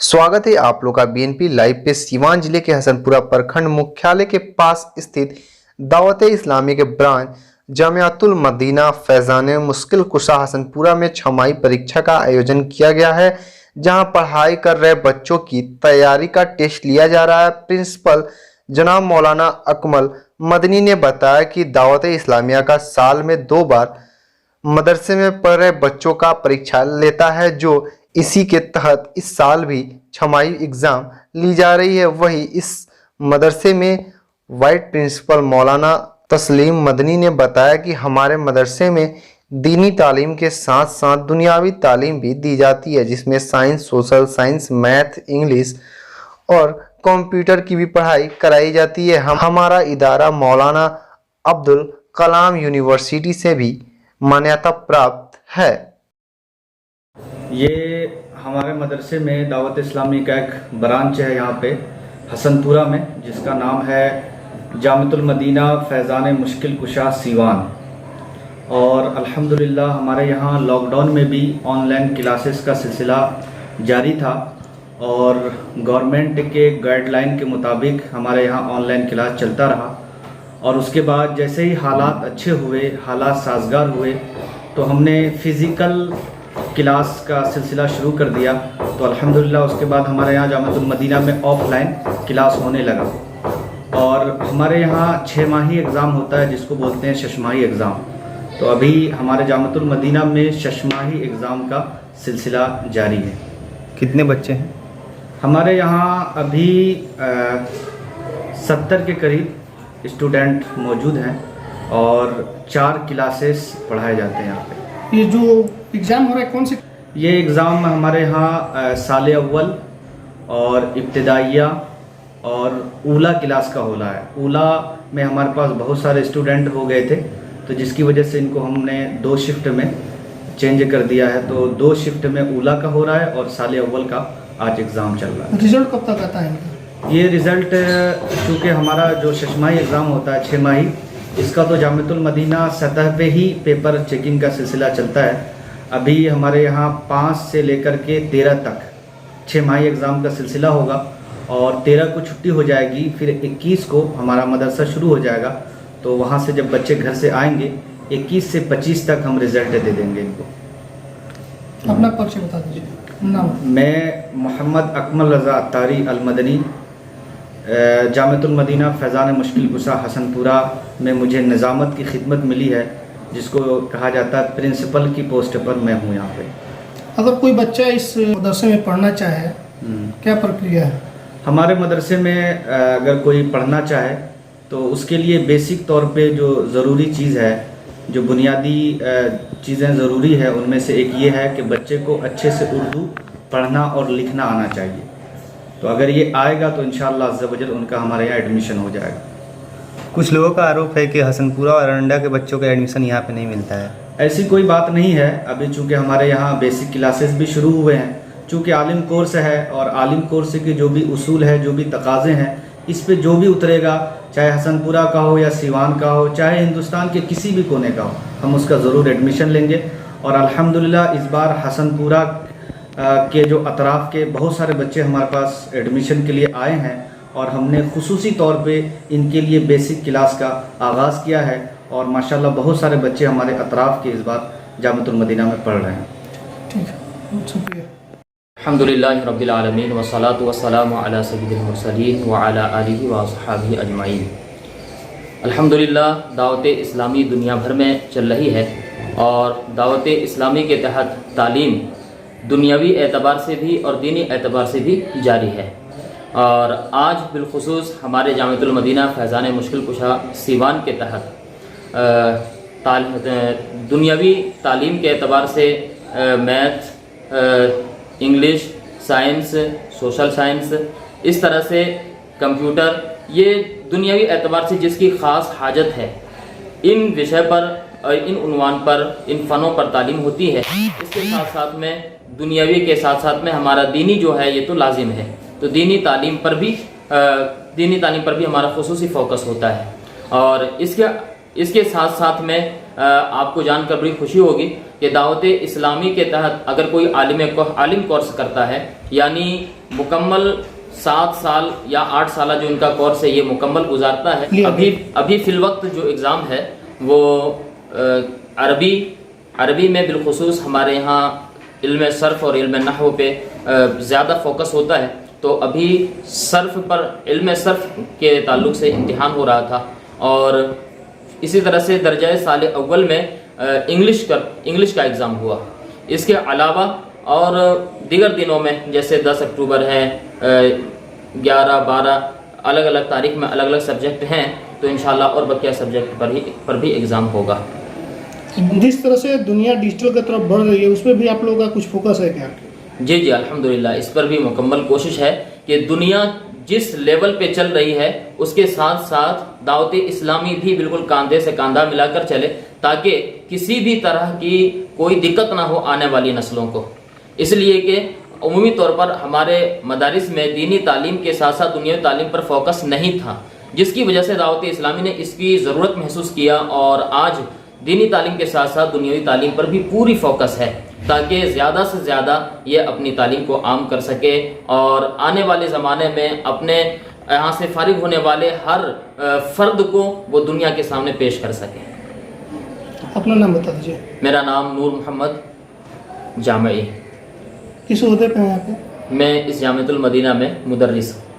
स्वागत है आप लोग का बीएनपी लाइव पे। सीवान जिले के हसनपुरा प्रखंड मुख्यालय के पास स्थित दावत इस्लामी के ब्रांच जामियातुल मदीना फैजान मुश्किल कुशा हसनपुरा में छमाही परीक्षा का आयोजन किया गया है, जहां पढ़ाई कर रहे बच्चों की तैयारी का टेस्ट लिया जा रहा है। प्रिंसिपल जनाब मौलाना अकमल मदनी ने बताया कि दावत इस्लामिया का साल में 2 बार मदरसे में पढ़ रहे बच्चों का परीक्षा लेता है, जो इसी के तहत इस साल भी छमाही एग्ज़ाम ली जा रही है। वहीं इस मदरसे में वाइस प्रिंसिपल मौलाना तस्लीम मदनी ने बताया कि हमारे मदरसे में दीनी तालीम के साथ साथ दुनियावी तालीम भी दी जाती है, जिसमें science, social science, math, English और कंप्यूटर की भी पढ़ाई कराई जाती है। हमारा इदारा मौलाना अब्दुल कलाम यूनिवर्सिटी से भी मान्यता प्राप्त है। ये हमारे मदरसे में दावत इस्लामी का एक ब्रांच है यहाँ पे हसनपुरा में, जिसका नाम है जामियातुल मदीना फैज़ान मुश्किल कुशा सीवान। और अल्हम्दुलिल्लाह हमारे यहाँ लॉकडाउन में भी ऑनलाइन क्लासेस का सिलसिला जारी था और गवर्नमेंट के गाइडलाइन के मुताबिक हमारे यहाँ ऑनलाइन क्लास चलता रहा। और उसके बाद जैसे ही हालात अच्छे हुए, हालात साजगार हुए, तो हमने फ़िज़िकल क्लास का सिलसिला शुरू कर दिया। तो अल्हम्दुलिल्लाह उसके बाद हमारे यहाँ जामियातुल मदीना में ऑफलाइन क्लास होने लगा। और हमारे यहाँ 6 माही एग्ज़ाम होता है, जिसको बोलते हैं शशमाही एग्ज़ाम। तो अभी हमारे जामियातुल मदीना में शशमाही एग्ज़ाम का सिलसिला जारी है। कितने बच्चे हैं हमारे यहाँ? अभी 70 के करीब स्टूडेंट मौजूद हैं और 4 क्लासेस पढ़ाए जाते हैं यहाँ पे। ये जो एग्ज़ाम हो रहा है कौन से? ये एग्ज़ाम हमारे यहाँ साल अव्वल और इब्तिदाइया और ऊला क्लास का हो रहा है। ऊला में हमारे पास बहुत सारे स्टूडेंट हो गए थे, तो जिसकी वजह से इनको हमने 2 शिफ्ट में चेंज कर दिया है। तो 2 शिफ्ट में ऊला का हो रहा है और साल अव्वल का आज एग्ज़ाम चल रहा है। रिजल्ट कब तक आता है? ये रिज़ल्ट चूँकि हमारा जो शशमाही एग्ज़ाम होता है 6 माही, इसका तो जामियातुल मदीना सतह पे ही पेपर चेकिंग का सिलसिला चलता है। अभी हमारे यहाँ 5 से लेकर के 13 तक 6 माही एग्ज़ाम का सिलसिला होगा और 13 को छुट्टी हो जाएगी। फिर 21 को हमारा मदरसा शुरू हो जाएगा। तो वहाँ से जब बच्चे घर से आएंगे 21 से 25 तक हम रिज़ल्ट दे देंगे इनको। अपना परिचय बता दीजिए। नाम? मैं मोहम्मद अकमल रज़ा अत्तारी अल-मदनी, जामियातुल मदीना फैज़ान मुश्किल कुशा हसनपुरा में मुझे निज़ामत की खिदमत मिली है, जिसको कहा जाता है प्रिंसिपल की पोस्ट पर मैं हूँ यहाँ पे। अगर कोई बच्चा इस मदरसे में पढ़ना चाहे, क्या प्रक्रिया है? हमारे मदरसे में अगर कोई पढ़ना चाहे तो उसके लिए बेसिक तौर पे जो ज़रूरी चीज़ है, जो बुनियादी चीज़ें ज़रूरी है, उनमें से एक ये है कि बच्चे को अच्छे से उर्दू पढ़ना और लिखना आना चाहिए। तो अगर ये आएगा तो इंशाअल्लाह अज़्ज़ा वजल उनका हमारे यहाँ एडमिशन हो जाएगा। कुछ लोगों का आरोप है कि हसनपुरा और अरंडा के बच्चों का एडमिशन यहाँ पे नहीं मिलता है। ऐसी कोई बात नहीं है। अभी चूँकि हमारे यहाँ बेसिक क्लासेस भी शुरू हुए हैं, चूँकि आलिम कोर्स है और आलिम कोर्स के जो भी उसूल है, जो भी तकाज़े हैं, इस पे जो भी उतरेगा, चाहे हसनपुरा का हो या सीवान का हो, चाहे हिंदुस्तान के किसी भी कोने का हो, हम उसका ज़रूर एडमिशन लेंगे। और अल्हम्दुलिल्लाह इस बार हसनपुरा के जो अतराफ़ के बहुत सारे बच्चे हमारे पास एडमिशन के लिए आए हैं और हमने खुसूसी तौर पे इनके लिए बेसिक क्लास का आगाज़ किया है। और माशाल्लाह बहुत सारे बच्चे हमारे अतराफ़ के इस बार जामियातुल मदीना में पढ़ रहे हैं। ठीक है, बहुत शुक्रिया। अल्हम्दुलिल्लाहि रब्बिल आलमीन वस्सलातु वस्सलामु अला सय्यिदिल मुरसलीन व अला आलिहि व अस्हाबिहि अजमाइन। अल्हम्दुलिल्लाह दावत इस्लामी दुनिया भर में चल रही है और दावत इस्लामी के तहत तालीम दुनियावी एतबार से भी और दीनी एतबार से भी जारी है। और आज बिलखुसूस हमारे जामियातुल मदीना फैज़ान मुश्किल कुशा सीवान के तहत दुनियावी तालीम के एतबार से math, English, science, social science, इस तरह से कंप्यूटर, ये दुनियावी एतबार से जिसकी ख़ास हाजत है, इन विषय पर और इन उन्वान पर, इन फ़नों पर तालीम होती है। इसके साथ साथ में दुनियावी के साथ साथ में हमारा दीनी जो है ये तो लाजिम है। तो दीनी तालीम पर भी हमारा खुसूसी फ़ोकस होता है। और इसके اس کے ساتھ ساتھ میں آپ کو جان کر بڑی خوشی ہوگی کہ دعوت اسلامی کے تحت اگر کوئی عالم کورس کرتا ہے، یعنی مکمل 7 سال یا 8 سالہ جو ان کا کورس ہے یہ مکمل گزارتا ہے، ابھی فی الوقت جو ایگزام ہے وہ عربی میں بالخصوص ہمارے یہاں علم صرف اور علم نحو پہ زیادہ فوکس ہوتا ہے، تو ابھی صرف پر علم صرف کے تعلق سے امتحان ہو رہا تھا، اور اسی طرح سے درجہ سال اول میں انگلش کا ایگزام ہوا۔ اس کے علاوہ اور دیگر دنوں میں جیسے 10 اکتوبر ہے، 11 12 الگ الگ تاریخ میں الگ الگ سبجیکٹ ہیں، تو انشاءاللہ اور بقیہ سبجیکٹ پر بھی ایگزام ہوگا۔ جس طرح سے دنیا ڈیجیٹل کی طرف بڑھ رہی ہے اس میں بھی آپ لوگوں کا کچھ فوکس ہے کیا؟ جی الحمدللہ اس پر بھی مکمل کوشش ہے کہ دنیا جس لیول پہ چل رہی ہے اس کے ساتھ ساتھ دعوت اسلامی بھی بالکل کاندھے سے کاندھا ملا کر چلے، تاکہ کسی بھی طرح کی کوئی دقت نہ ہو آنے والی نسلوں کو۔ اس لیے کہ عمومی طور پر ہمارے مدارس میں دینی تعلیم کے ساتھ ساتھ دنیاوی تعلیم پر فوکس نہیں تھا، جس کی وجہ سے دعوت اسلامی نے اس کی ضرورت محسوس کیا، اور آج دینی تعلیم کے ساتھ ساتھ دنیاوی تعلیم پر بھی پوری فوکس ہے، تاکہ زیادہ سے زیادہ یہ اپنی تعلیم کو عام کر سکے اور آنے والے زمانے میں اپنے یہاں سے فارغ ہونے والے ہر فرد کو وہ دنیا کے سامنے پیش کر سکے۔ اپنا نام بتا دیجیے۔ میرا نام نور محمد جامعی، کس عہدے پہ ہیں آپ؟ میں اس جامعۃ المدینہ میں مدرس ہوں۔